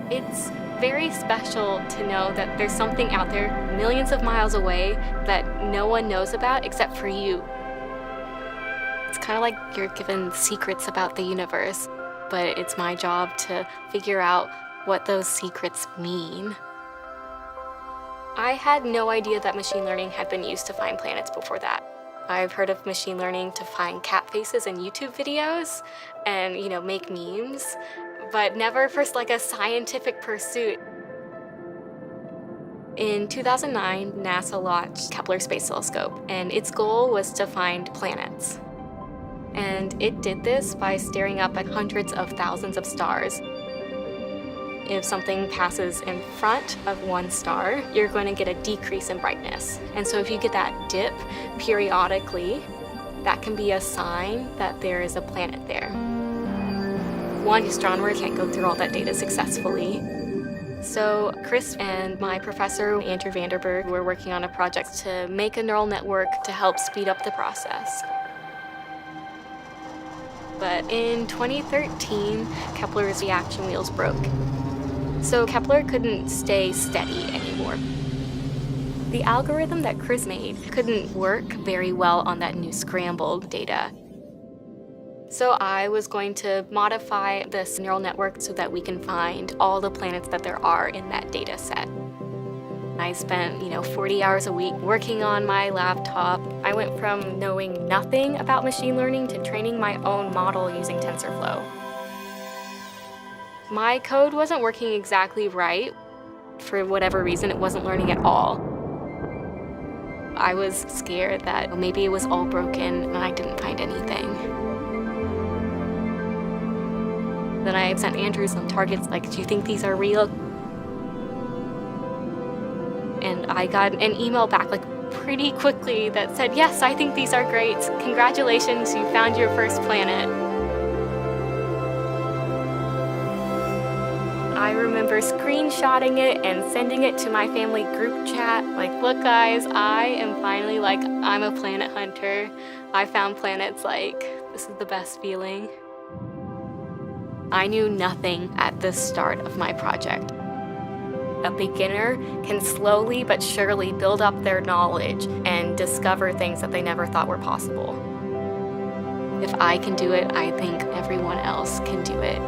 It's very special to know that there's something out there millions of miles away that no one knows about except for you. It's kind of like you're given secrets about the universe, but it's my job to figure out what those secrets mean. I had no idea that machine learning had been used to find planets before that. I've heard of machine learning to find cat faces in YouTube videos and, make memes, but never for like a scientific pursuit. In 2009, NASA launched Kepler Space Telescope, and its goal was to find planets. And it did this by staring up at hundreds of thousands of stars. If something passes in front of one star, you're going to get a decrease in brightness. And so if you get that dip periodically, that can be a sign that there is a planet there. One astronomer can't go through all that data successfully. So Chris and my professor, Andrew Vanderburg, were working on a project to make a neural network to help speed up the process. But in 2013, Kepler's reaction wheels broke. So Kepler couldn't stay steady anymore. The algorithm that Chris made couldn't work very well on that new scrambled data. So I was going to modify this neural network so that we can find all the planets that there are in that data set. I spent, 40 hours a week working on my laptop. I went from knowing nothing about machine learning to training my own model using TensorFlow. My code wasn't working exactly right. For whatever reason, it wasn't learning at all. I was scared that maybe it was all broken and I didn't find anything. Then I sent Andrew some targets like, do you think these are real? And I got an email back pretty quickly that said, yes, I think these are great. Congratulations, you found your first planet. I remember screenshotting it and sending it to my family group chat. Look guys, I am finally I'm a planet hunter. I found planets, this is the best feeling. I knew nothing at the start of my project. A beginner can slowly but surely build up their knowledge and discover things that they never thought were possible. If I can do it, I think everyone else can do it.